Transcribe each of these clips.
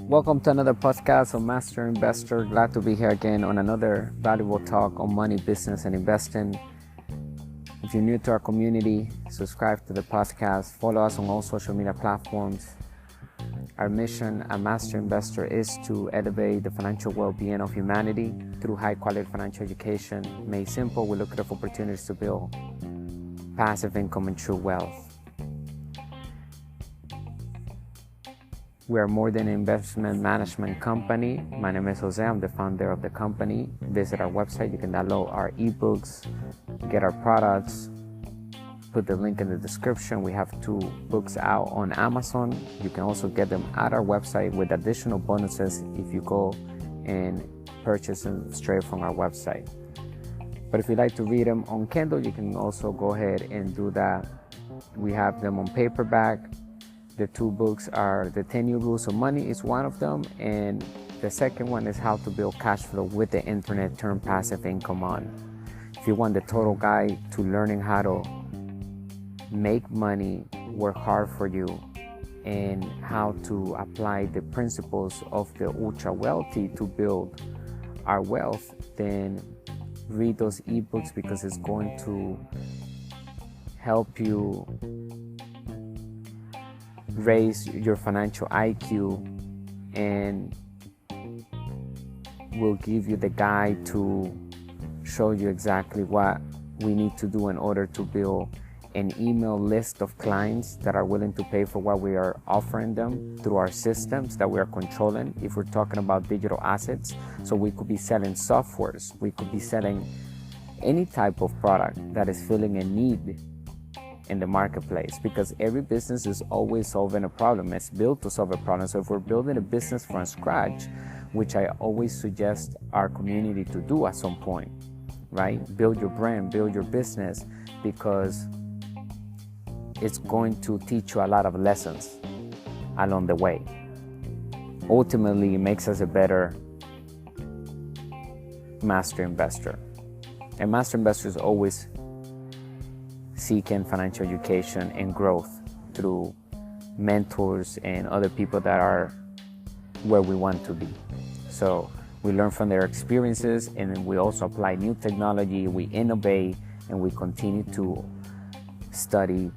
Welcome to another podcast of Master Investor. Glad to be here again on another valuable talk on money, business, and investing. If you're new to our community, subscribe to the podcast. Follow us on all social media platforms. Our mission at Master Investor is to elevate the financial well-being of humanity through high-quality financial education. Made simple, we look at opportunities to build passive income and true wealth. We are more than an investment management company. My name is Jose. I'm the founder of the company. Visit our website. You can download our ebooks, get our products. Put the link in the description. We have 2 books out on Amazon. You can also get them at our website with additional bonuses if you go and purchase them straight from our website. But if you'd like to read them on Kindle, you can also go ahead and do that. We have them on paperback. The 2 books are The 10 New Rules of Money is one of them, and the second one is How to Build Cash Flow with the Internet, Turn Passive Income On. If you want the total guide to learning how to make money work hard for you and how to apply the principles of the ultra wealthy to build our wealth, then read those ebooks because it's going to help you raise your financial IQ and will give you the guide to show you exactly what we need to do in order to build an email list of clients that are willing to pay for what we are offering them through our systems that we are controlling. If we're talking about digital assets, so we could be selling softwares, we could be selling any type of product that is filling a need in the marketplace, because every business is always solving a problem. It's built to solve a problem. So if we're building a business from scratch, which I always suggest our community to do at some point, right? Build your brand, build your business, because it's going to teach you a lot of lessons along the way. Ultimately, it makes us a better master investor. And master investor is always seeking financial education and growth through mentors and other people that are where we want to be. So we learn from their experiences, and then we also apply new technology, we innovate, and we continue to study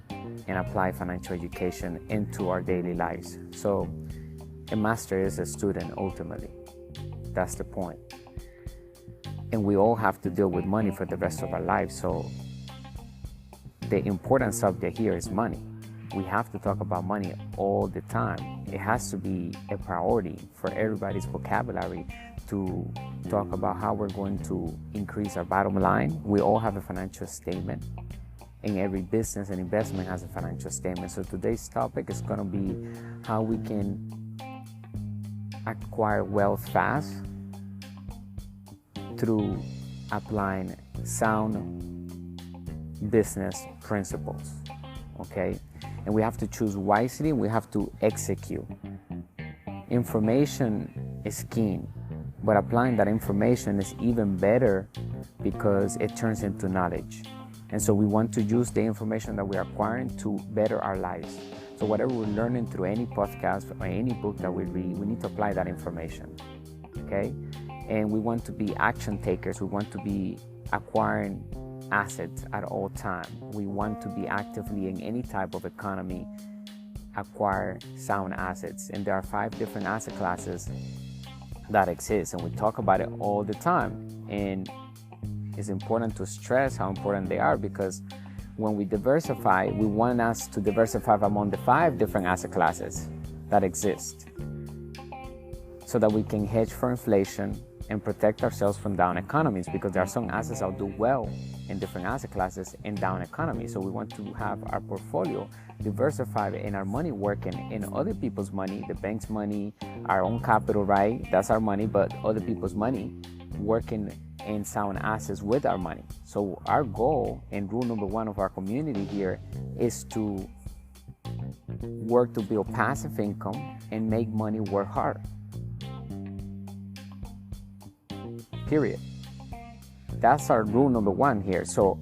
and apply financial education into our daily lives. So a master is a student ultimately. That's the point. And we all have to deal with money for the rest of our lives. So the important subject here is money. We have to talk about money all the time. It has to be a priority for everybody's vocabulary to talk about how we're going to increase our bottom line. We all have a financial statement, and every business and investment has a financial statement. So today's topic is going to be how we can acquire wealth fast through applying sound business principles, okay? And we have to choose wisely, and we have to execute. Information is key, but applying that information is even better because it turns into knowledge. And so we want to use the information that we're acquiring to better our lives. So whatever we're learning through any podcast or any book that we read, we need to apply that information, okay? And we want to be action takers. We want to be acquiring assets at all time. We want to be actively in any type of economy, acquire sound assets. And there are 5 different asset classes that exist, and we talk about it all the time. And it's important to stress how important they are, because when we diversify, we want us to diversify among the 5 different asset classes that exist, so that we can hedge for inflation and protect ourselves from down economies, because there are some assets that will do well in different asset classes in down economies. So we want to have our portfolio diversified and our money working in other people's money, the bank's money, our own capital, right? That's our money, but other people's money working in sound assets with our money. So our goal and rule number 1 of our community here is to work to build passive income and make money work hard. Period. That's our rule number 1 here. So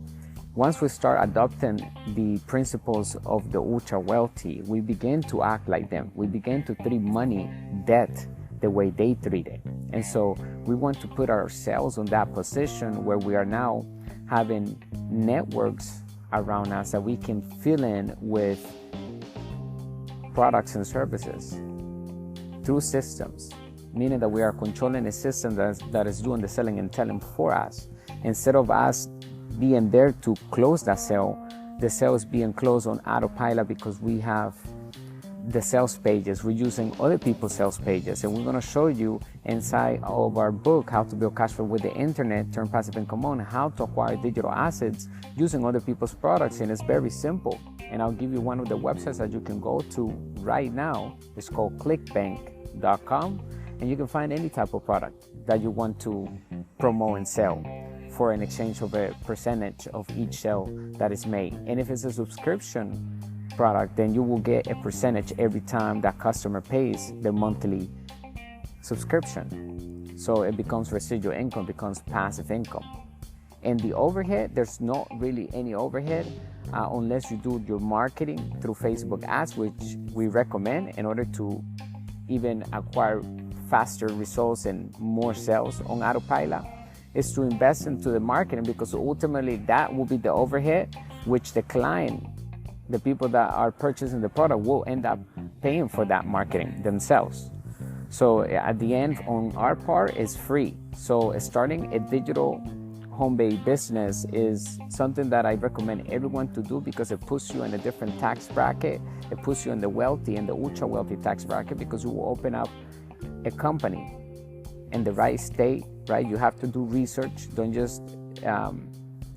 once we start adopting the principles of the ultra wealthy, we begin to act like them. We begin to treat money, debt, the way they treat it. And so we want to put ourselves on that position where we are now having networks around us that we can fill in with products and services through systems, meaning that we are controlling a system that is doing the selling and telling for us. Instead of us being there to close that sale, the sale is being closed on autopilot because we have the sales pages. We're using other people's sales pages, and we're going to show you inside of our book, How to Build Cash Flow with the Internet, Turn Passive Income On, how to acquire digital assets using other people's products. And it's very simple. And I'll give you one of the websites that you can go to right now. It's called clickbank.com, and you can find any type of product that you want to promote and sell for an exchange of a percentage of each sale that is made. And if it's a subscription product, then you will get a percentage every time that customer pays their monthly subscription. So it becomes residual income, becomes passive income. And the overhead, there's not really any overhead unless you do your marketing through Facebook ads, which we recommend in order to even acquire faster results and more sales on autopilot, is to invest into the marketing, because ultimately that will be the overhead, which the client, the people that are purchasing the product, will end up paying for that marketing themselves. So at the end, on our part, is free. So starting a digital home-based business is something that I recommend everyone to do, because it puts you in a different tax bracket. It puts you in the wealthy and the ultra wealthy tax bracket, because you will open up a company in the right state, right? You have to do research. Don't just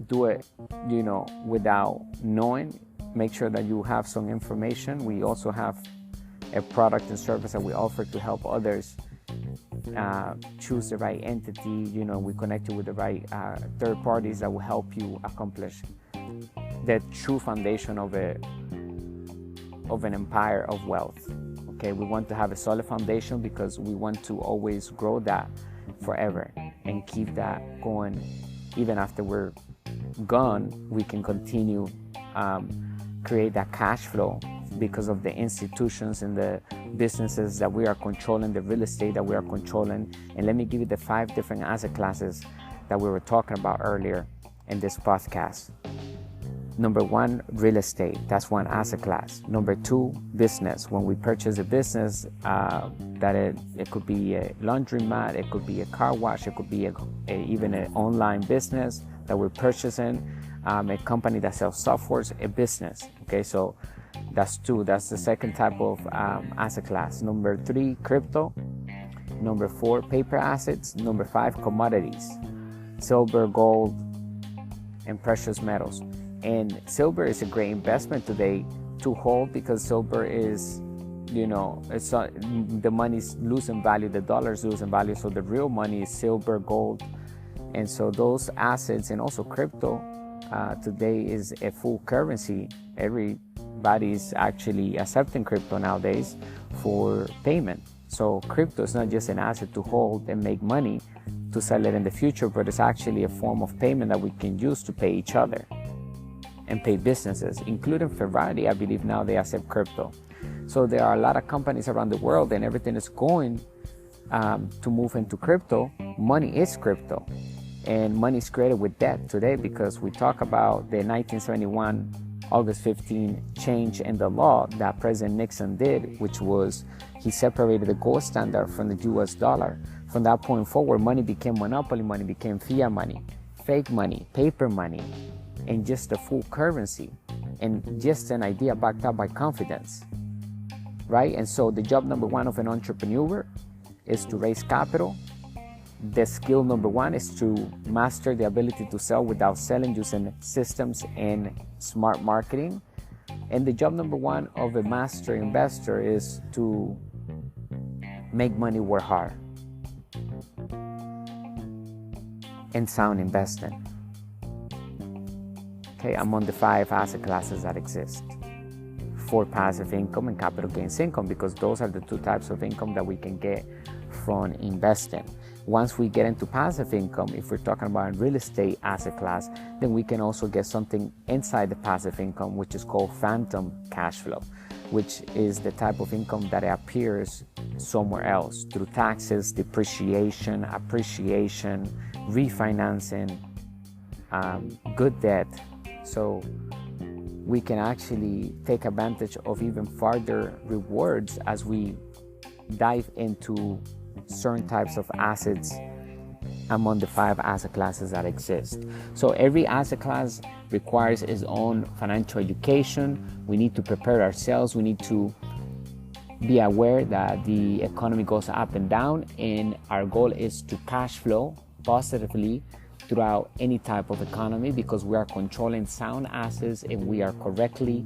do it, without knowing. Make sure that you have some information. We also have a product and service that we offer to help others choose the right entity. We connect you with the right third parties that will help you accomplish the true foundation of an empire of wealth. Okay, we want to have a solid foundation because we want to always grow that forever and keep that going. Even after we're gone, we can continue create that cash flow because of the institutions and the businesses that we are controlling, the real estate that we are controlling. And let me give you the 5 different asset classes that we were talking about earlier in this podcast. Number 1, real estate. That's one asset class. Number 2, business. When we purchase a business, it could be a laundromat, it could be a car wash, it could be even an online business that we're purchasing, a company that sells software, a business. Okay, so that's 2. That's the second type of asset class. Number 3, crypto. Number 4, paper assets. Number 5, commodities, silver, gold, and precious metals. And silver is a great investment today to hold, because silver is, the money's losing value, the dollar's losing value. So the real money is silver, gold. And so those assets, and also crypto, today is a full currency. Everybody's actually accepting crypto nowadays for payment. So crypto is not just an asset to hold and make money to sell it in the future, but it's actually a form of payment that we can use to pay each other and pay businesses, including Ferrari. I believe now they accept crypto. So there are a lot of companies around the world, and everything is going to move into crypto. Money is crypto, and money is created with debt today, because we talk about the 1971 August 15 change in the law that President Nixon did, which was he separated the gold standard from the US dollar. From that point forward, money became monopoly money, became fiat money, fake money, paper money, and just a full currency, and just an idea backed up by confidence, right? And so the job number 1 of an entrepreneur is to raise capital. The skill number 1 is to master the ability to sell without selling, using systems and smart marketing. And the job number 1 of a master investor is to make money work hard and sound investing. Okay, I'm on the 5 asset classes that exist for passive income and capital gains income, because those are the 2 types of income that we can get from investing. Once we get into passive income, if we're talking about a real estate asset class, then we can also get something inside the passive income, which is called phantom cash flow, which is the type of income that appears somewhere else through taxes, depreciation, appreciation, refinancing, good debt. So we can actually take advantage of even further rewards as we dive into certain types of assets among the 5 asset classes that exist. So every asset class requires its own financial education. We need to prepare ourselves. We need to be aware that the economy goes up and down, and our goal is to cash flow positively throughout any type of economy, because we are controlling sound assets and we are correctly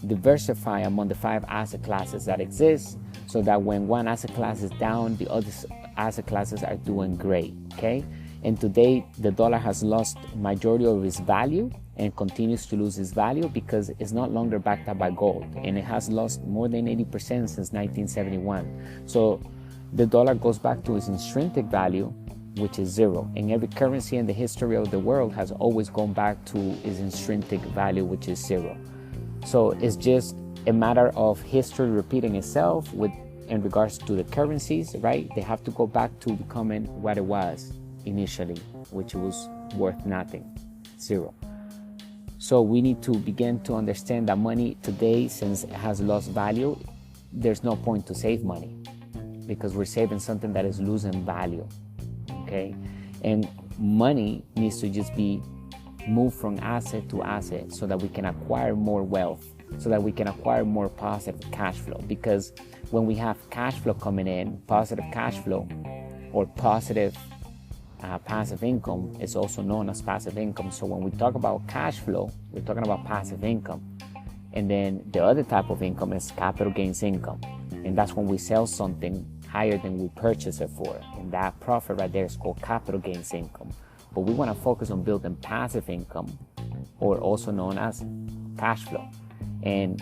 diversify among the 5 asset classes that exist, so that when one asset class is down, the other asset classes are doing great. Okay, and today the dollar has lost majority of its value and continues to lose its value because it's not longer backed up by gold, and it has lost more than 80% since 1971. So the dollar goes back to its intrinsic value, which is zero, and every currency in the history of the world has always gone back to its intrinsic value, which is zero. So it's just a matter of history repeating itself in regards to the currencies, right? They have to go back to becoming what it was initially, which was worth nothing, zero. So we need to begin to understand that money today, since it has lost value, there's no point to save money, because we're saving something that is losing value. Okay, and money needs to just be moved from asset to asset so that we can acquire more wealth, so that we can acquire more positive cash flow. Because when we have cash flow coming in, positive cash flow or positive passive income is also known as passive income. So when we talk about cash flow, we're talking about passive income. And then the other type of income is capital gains income, and that's when we sell something higher than we purchase it for, and that profit right there is called capital gains income. But we want to focus on building passive income, or also known as cash flow, and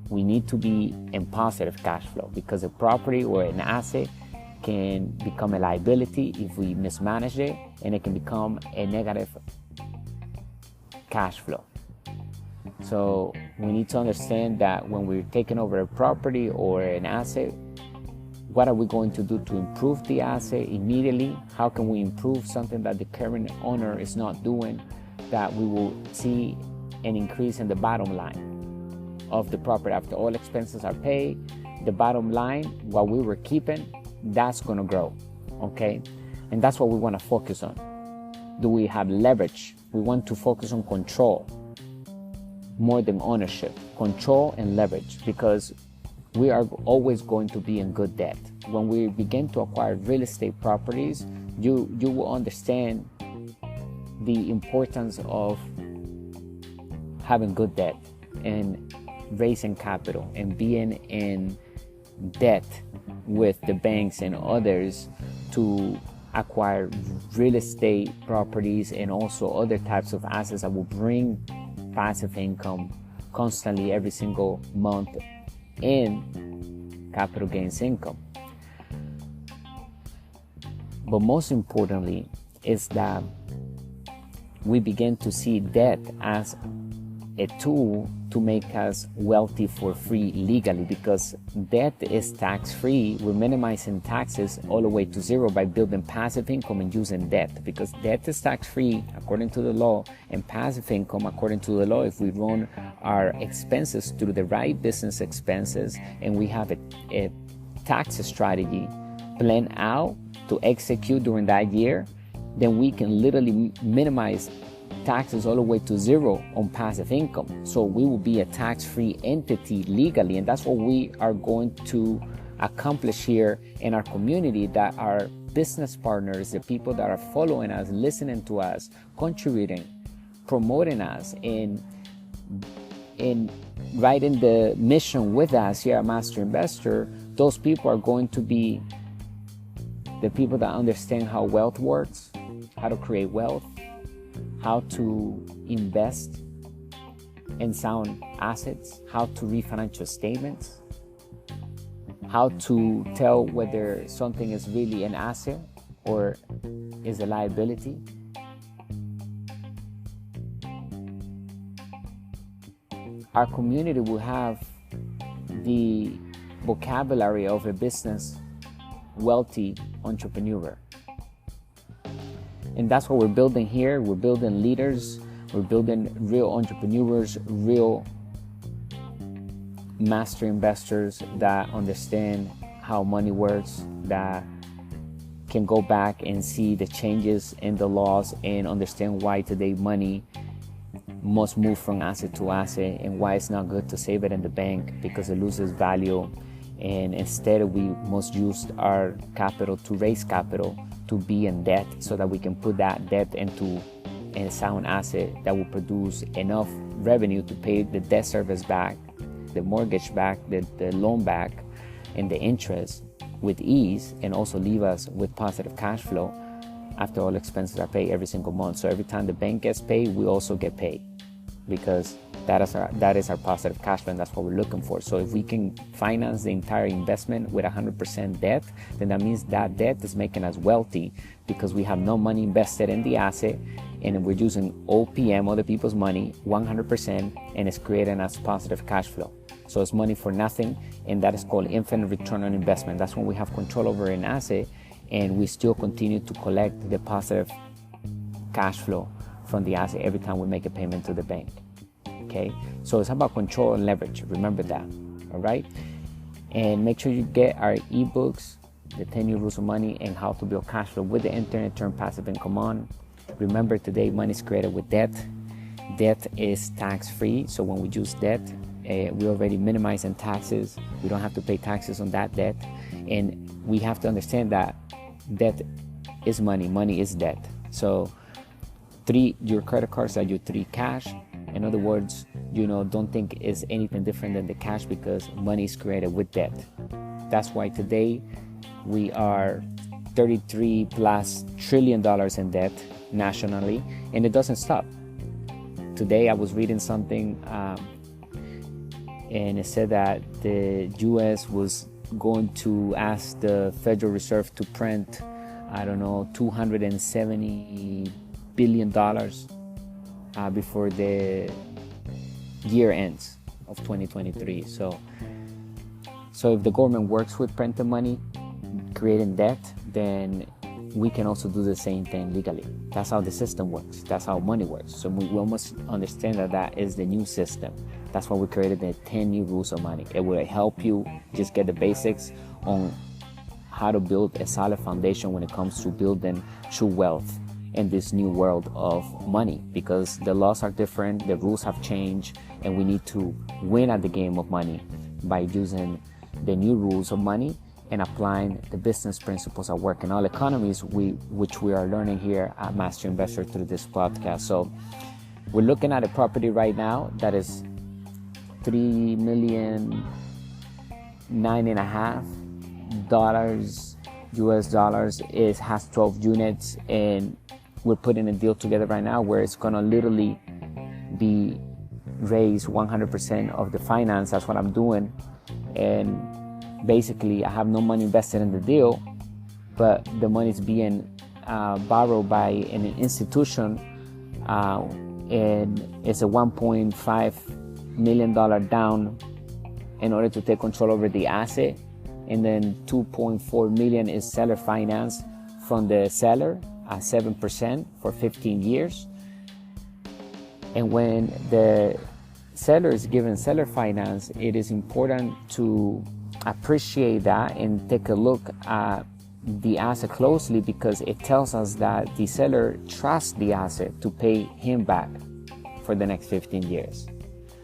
we need to be in positive cash flow, because a property or an asset can become a liability if we mismanage it, and it can become a negative cash flow. So we need to understand that when we're taking over a property or an asset, what are we going to do to improve the asset immediately? How can we improve something that the current owner is not doing, that we will see an increase in the bottom line of the property after all expenses are paid? The bottom line, what we were keeping, that's going to grow, okay? And that's what we want to focus on. Do we have leverage? We want to focus on control more than ownership. Control and leverage, because we are always going to be in good debt. When we begin to acquire real estate properties, you will understand the importance of having good debt and raising capital and being in debt with the banks and others to acquire real estate properties and also other types of assets that will bring passive income constantly every single month in capital gains income. But most importantly is that we begin to see debt as a tool to make us wealthy for free legally, because debt is tax-free. We're minimizing taxes all the way to zero by building passive income and using debt, because debt is tax-free according to the law, and passive income according to the law, if we run our expenses through the right business expenses and we have a tax strategy planned out to execute during that year, then we can literally minimize taxes all the way to zero on passive income. So we will be a tax-free entity legally, and that's what we are going to accomplish here in our community, that our business partners, the people that are following us, listening to us, contributing, promoting us, in writing the mission with us here at Master Investor, those people are going to be the people that understand how wealth works, how to create wealth, how to invest in sound assets, how to read financial statements, how to tell whether something is really an asset or is a liability. Our community will have the vocabulary of a business wealthy entrepreneur. And that's what we're building here. We're building leaders, we're building real entrepreneurs, real master investors that understand how money works, that can go back and see the changes in the laws and understand why today money must move from asset to asset, and why it's not good to save it in the bank because it loses value. And instead we must use our capital to raise capital to be in debt, so that we can put that debt into a sound asset that will produce enough revenue to pay the debt service back, the mortgage back, the loan back, and the interest with ease, and also leave us with positive cash flow after all expenses are paid every single month. So every time the bank gets paid, we also get paid, because that is our positive cash flow, and that's what we're looking for. So if we can finance the entire investment with 100% debt, then that means that debt is making us wealthy, because we have no money invested in the asset, and we're using OPM, other people's money, 100%, and it's creating us positive cash flow. So it's money for nothing, and that is called infinite return on investment. That's when we have control over an asset, and we still continue to collect the positive cash flow from the asset every time we make a payment to the bank. Okay, so it's about control and leverage. Remember that, all right? And make sure you get our ebooks, the 10 New Rules of Money and How to Build Cash Flow with the Internet, turn passive income on. Remember, today money is created with debt. Debt is tax-free, so when we use debt, we already minimizing taxes. We don't have to pay taxes on that debt, and we have to understand that debt is money. Money is debt. So treat your credit cards like you treat cash. In other words, don't think it's anything different than the cash, because money is created with debt. That's why today we are $33+ trillion in debt nationally, and it doesn't stop. Today I was reading something and it said that the U.S. was going to ask the Federal Reserve to print, $270 billion before the year ends of 2023. So if the government works with printing money, creating debt, then we can also do the same thing legally. That's how the system works. That's how money works. So we must understand that is the new system. That's why we created the 10 New Rules of Money. It will help you just get the basics on how to build a solid foundation when it comes to building true wealth in this new world of money, because the laws are different, the rules have changed, and we need to win at the game of money by using the new rules of money and applying the business principles at work in all economies, which we are learning here at Master Investor through this podcast. So we're looking at a property right now that is $3,950,000 US dollars. It has 12 units, and we're putting a deal together right now where it's gonna literally be raised 100% of the finance. That's what I'm doing. And basically I have no money invested in the deal, but the money is being borrowed by an institution, and it's a $1.5 million down in order to take control over the asset, and then $2.4 million is seller finance from the seller at 7% for 15 years. And when the seller is given seller finance, it is important to appreciate that and take a look at the asset closely, because it tells us that the seller trusts the asset to pay him back for the next 15 years.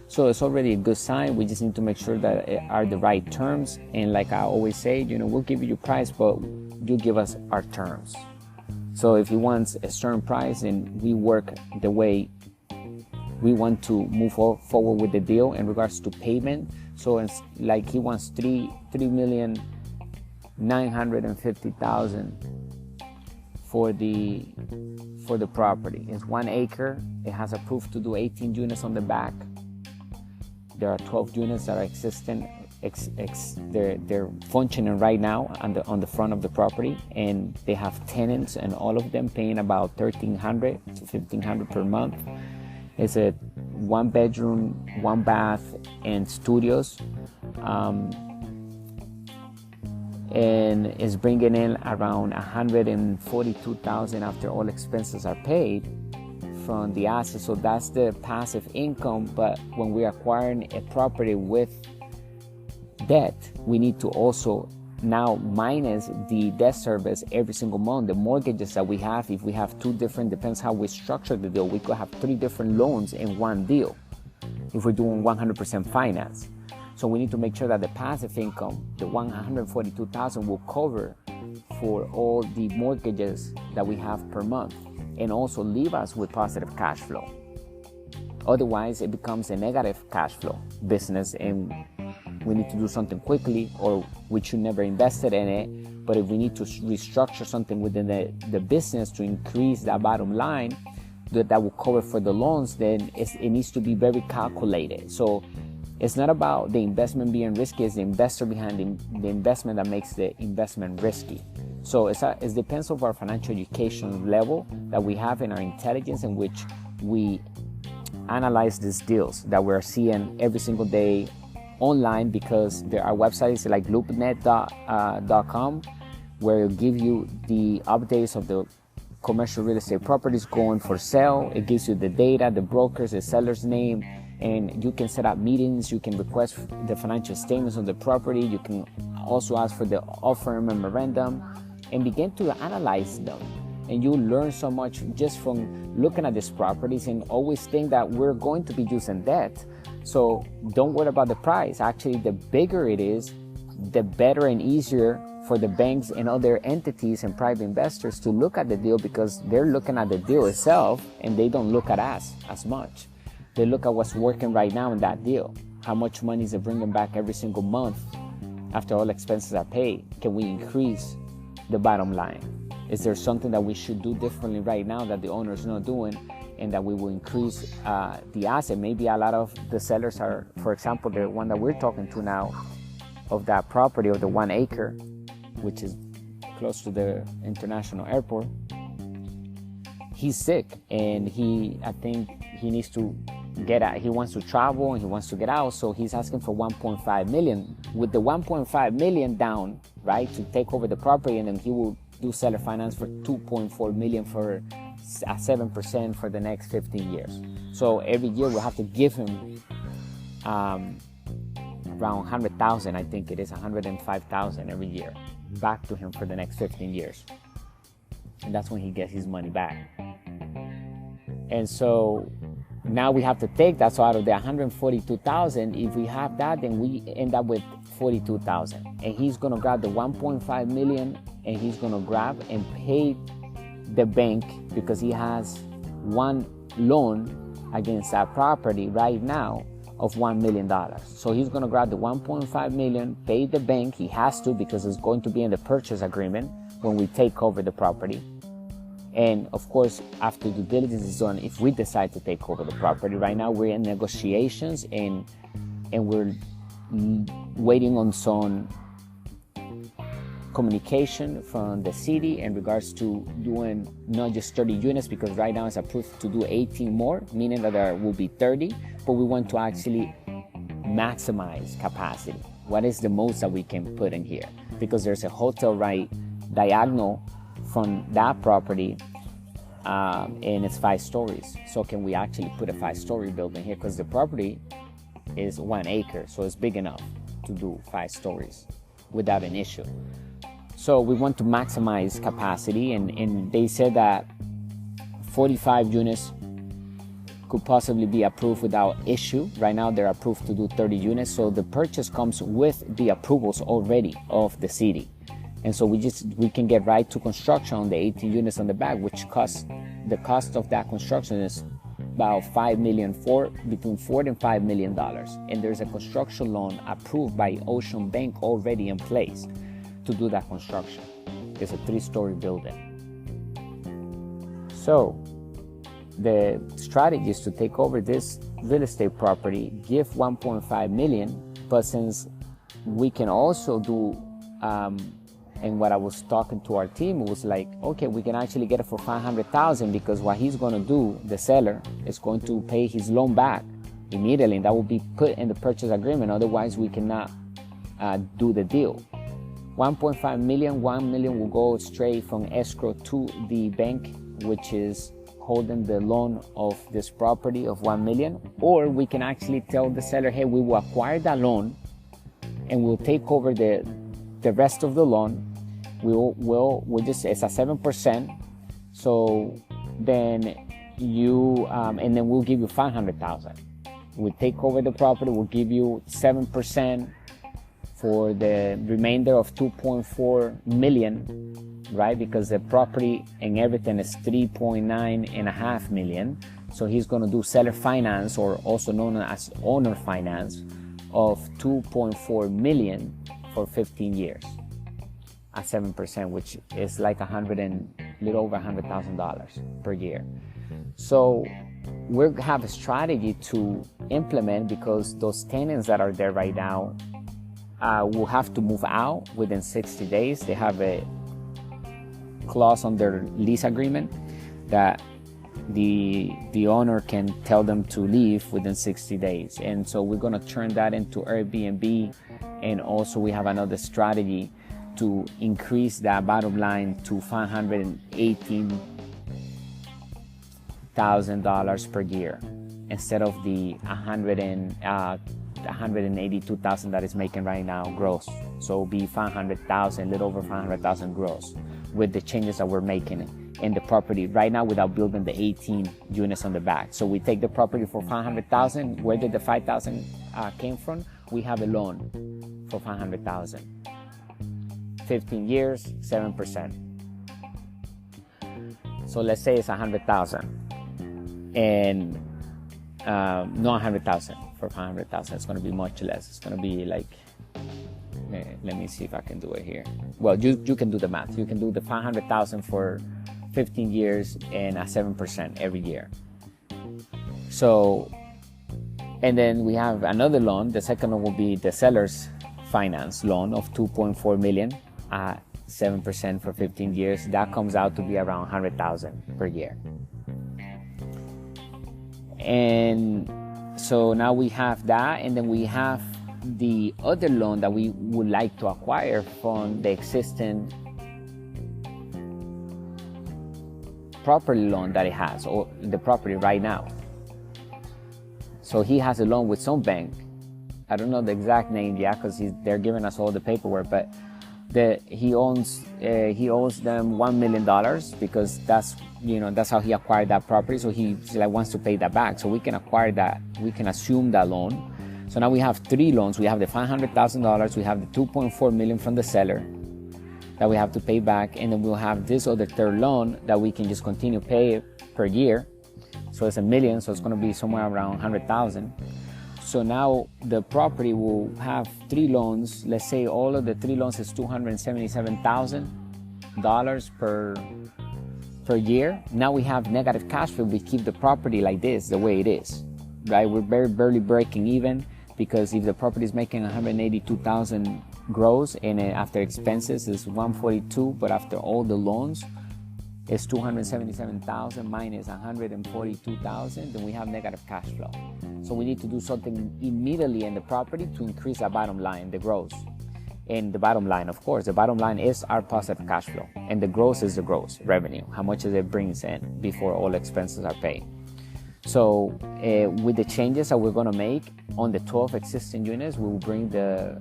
So it's already a good sign. We just need to make sure that it are the right terms. And like I always say, we'll give you your price, but you give us our terms. So if he wants a certain price and we work the way we want to move forward with the deal in regards to payment. So it's like he wants $3,950,000 for the property. It's 1 acre. It has approved to do 18 units on the back. There are 12 units that are existing. They're functioning right now on the front of the property, and they have tenants, and all of them paying about $1,300 to $1,500 per month. It's a 1 bedroom, 1 bath, and studios. and is bringing in around $142,000 after all expenses are paid from the asset. So that's the passive income. But when we're acquiring a property with debt, we need to also now minus the debt service every single month, the mortgages that we have. If we have two different, depends how we structure the deal, we could have 3 different loans in one deal if we're doing 100% finance. So we need to make sure that the passive income, the $142,000, will cover for all the mortgages that we have per month and also leave us with positive cash flow. Otherwise, it becomes a negative cash flow business, and we need to do something quickly, or we should never invested in it. But if we need to restructure something within the business to increase that bottom line that will cover for the loans, then it needs to be very calculated. So it's not about the investment being risky, it's the investor behind the investment that makes the investment risky. So it depends on our financial education level that we have in our intelligence, in which we analyze these deals that we're seeing every single day online, because there are websites like loopnet.com where it'll give you the updates of the commercial real estate properties going for sale. It gives you the data, the brokers, the seller's name, and you can set up meetings. You can request the financial statements of the property. You can also ask for the offer memorandum and begin to analyze them. And you learn so much just from looking at these properties, and always think that we're going to be using debt. So don't worry about the price. Actually, the bigger it is, the better and easier for the banks and other entities and private investors to look at the deal, because they're looking at the deal itself and they don't look at us as much. They look at what's working right now in that deal. How much money is it bringing back every single month after all expenses are paid? Can we increase the bottom line? Is there something that we should do differently right now that the owner is not doing, and that we will increase the asset? Maybe a lot of the sellers are, for example, the one that we're talking to now of that property of the 1 acre, which is close to the international airport. He's sick, and I think he needs to get out. He wants to travel and he wants to get out, so he's asking for 1.5 million. With the 1.5 million down, right, to take over the property, and then he will do seller finance for 2.4 million for 7% for the next 15 years. So every year we'll have to give him around 100,000, I think it is 105,000 every year back to him for the next 15 years. And that's when he gets his money back. And so now we have to take that. So out of the 142,000, if we have that, then we end up with 42,000. And he's going to grab the 1.5 million, and he's going to grab and pay the bank, because he has one loan against that property right now of $1 million. So he's going to grab the 1.5 million, pay the bank. He has to, because it's going to be in the purchase agreement when we take over the property. And of course, after due diligence is done, if we decide to take over the property, right now we're in negotiations and we're waiting on some communication from the city in regards to doing not just 30 units, because right now it's approved to do 18 more, meaning that there will be 30, but we want to actually maximize capacity. What is the most that we can put in here? Because there's a hotel right diagonal from that property, and it's 5 stories. So can we actually put a 5-story building here? Because the property is 1 acre, so it's big enough to do 5 stories without an issue. So we want to maximize capacity, and they said that 45 units could possibly be approved without issue. Right now they're approved to do 30 units, so the purchase comes with the approvals already of the city. And so we can get right to construction on the 18 units on the back, which the cost of that construction is about $5 million, between $4 and $5 million. And there's a construction loan approved by Ocean Bank already in place to do that construction. It's a 3-story building. So the strategy is to take over this real estate property, give 1.5 million, but since we can also do, and what I was talking to our team was like, okay, we can actually get it for 500,000, because what he's going to do, the seller, is going to pay his loan back immediately, and that will be put in the purchase agreement. Otherwise, we cannot do the deal. 1.5 million, 1 million will go straight from escrow to the bank, which is holding the loan of this property of 1 million. Or we can actually tell the seller, hey, we will acquire that loan and we'll take over the rest of the loan. We'll just, it's a 7%. So then and then we'll give you 500,000. We take over the property, we'll give you 7% for the remainder of 2.4 million, right? Because the property and everything is 3.9.5 million. So he's going to do seller finance, or also known as owner finance, of 2.4 million for 15 years at 7%, which is like little over $100,000 per year. So we have a strategy to implement, because those tenants that are there right now will have to move out within 60 days. They have a clause on their lease agreement that the owner can tell them to leave within 60 days. And so we're going to turn that into Airbnb. And also we have another strategy to increase that bottom line to $518,000 per year instead of the $182,000 that is making right now gross. So it'll be 500,000, a little over 500,000 gross, with the changes that we're making in the property right now without building the 18 units on the back. So we take the property for 500,000. Where did the 5,000 came from? We have a loan for 500,000. 15 years, 7%. So let's say it's 100,000, and not 100,000 for 500,000. It's going to be much less. It's going to be like, let me see if I can do it here. Well, you can do the math. You can do the 500,000 for 15 years and at 7% every year. So, and then we have another loan. The second one will be the seller's finance loan of 2.4 million at 7% for 15 years. That comes out to be around 100,000 per year. And so now we have that, and then we have the other loan that we would like to acquire from the existing property loan that it has, or the property right now. So he has a loan with some bank. I don't know the exact name yet, because they're giving us all the paperwork, but he owes them $1 million, because that's how he acquired that property. So he wants to pay that back. So we can acquire that. We can assume that loan. So now we have three loans. We have the $500,000. We have the 2.4 million from the seller that we have to pay back, and then we'll have this other third loan that we can just continue pay per year. So it's $1 million. So it's going to be somewhere around 100,000. So now the property will have three loans. Let's say all of the three loans is $277,000 per year. Now we have negative cash flow. We keep the property like this, the way it is, right? We're barely breaking even, because if the property is making 182,000 gross, and after expenses is 142, but after all the loans is 277,000 minus 142,000, then we have negative cash flow. So we need to do something immediately in the property to increase our bottom line, the gross. And the bottom line, of course, the bottom line is our positive cash flow, and the gross is the gross revenue, how much it brings in before all expenses are paid. So with the changes that we're going to make on the 12 existing units, we will bring the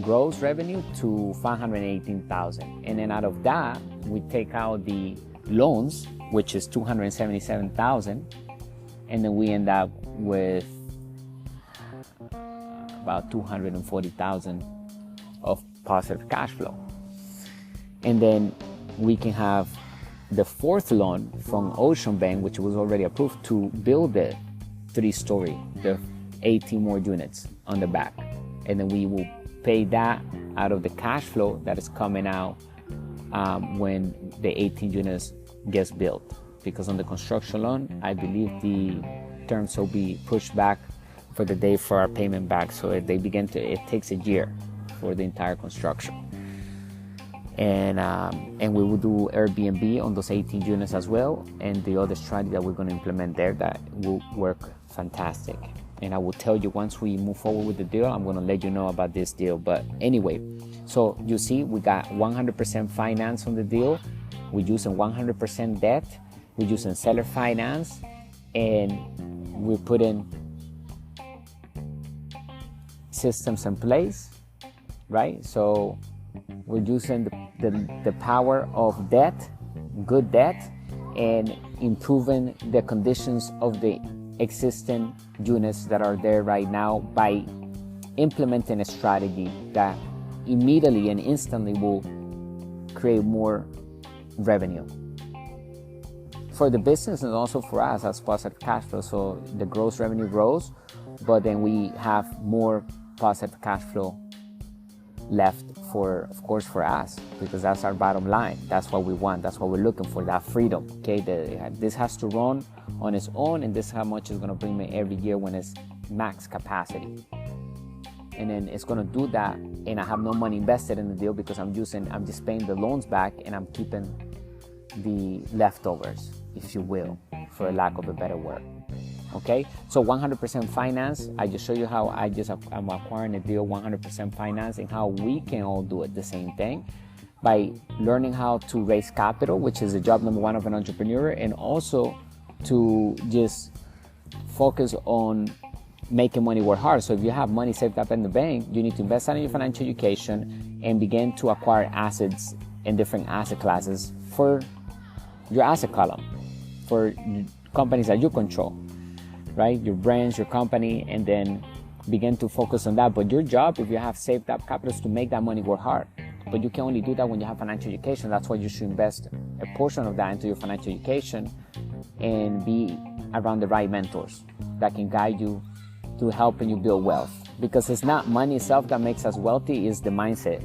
gross revenue to 518,000, and then out of that we take out the loans, which is 277,000, and then we end up with about 240,000 of positive cash flow. And then we can have the fourth loan from Ocean Bank, which was already approved, to build the 3-story, the 18 more units on the back, and then we will pay that out of the cash flow that is coming out when the 18 units gets built. Because on the construction loan, I believe the terms will be pushed back for the day for our payment back. So it takes a year for the entire construction. And we will do Airbnb on those 18 units as well, and the other strategy that we're going to implement there that will work fantastic. And I will tell you once we move forward with the deal, I'm going to let you know about this deal. But anyway, so you see, we got 100% finance on the deal. We're using 100% debt. We're using seller finance. And we're putting systems in place, right? So we're using the power of debt, good debt, and improving the conditions of the existing units that are there right now by implementing a strategy that immediately and instantly will create more revenue for the business and also for us as positive cash flow. So the gross revenue grows, but then we have more positive cash flow left for, of course, for us, because that's our bottom line. That's what we want. That's what we're looking for, that freedom. Okay, this has to run on its own, and this is how much it's going to bring me every year when it's max capacity. And then it's going to do that, and I have no money invested in the deal because I'm just paying the loans back, and I'm keeping the leftovers, if you will, for a lack of a better word. Okay, so 100% finance. I just show you how I'm acquiring a deal 100% finance, and how we can all do it the same thing by learning how to raise capital, which is the job number one of an entrepreneur, and also to just focus on making money work hard. So if you have money saved up in the bank, you need to invest that in your financial education and begin to acquire assets in different asset classes for your asset column, for companies that you control, right? Your brands, your company, and then begin to focus on that. But your job, if you have saved up capital, is to make that money work hard. But you can only do that when you have financial education. That's why you should invest a portion of that into your financial education and be around the right mentors that can guide you to helping you build wealth. Because it's not money itself that makes us wealthy, it's the mindset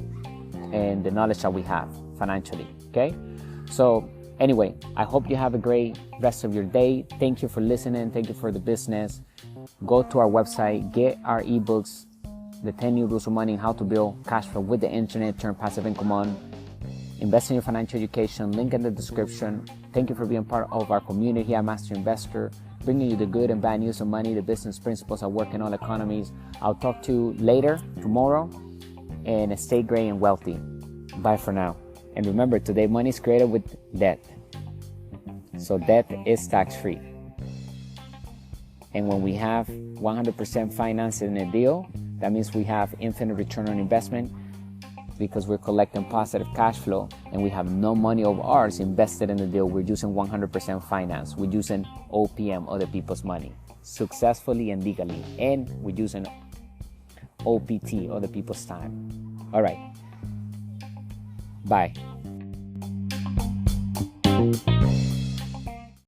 and the knowledge that we have financially, okay? So anyway, I hope you have a great rest of your day. Thank you for listening. Thank you for the business. Go to our website, get our ebooks, the 10 New Rules of Money, how to build cash flow with the internet, turn passive income on, invest in your financial education, link in the description. Thank you for being part of our community here at Master Investor, bringing you the good and bad news of money, the business principles that work in all economies. I'll talk to you later, tomorrow, and stay great and wealthy. Bye for now. And remember, today money is created with debt. So debt is tax-free. And when we have 100% finance in a deal, that means we have infinite return on investment because we're collecting positive cash flow and we have no money of ours invested in the deal. We're using 100% finance. We're using OPM, other people's money, successfully and legally. And we're using OPT, other people's time. All right. Bye.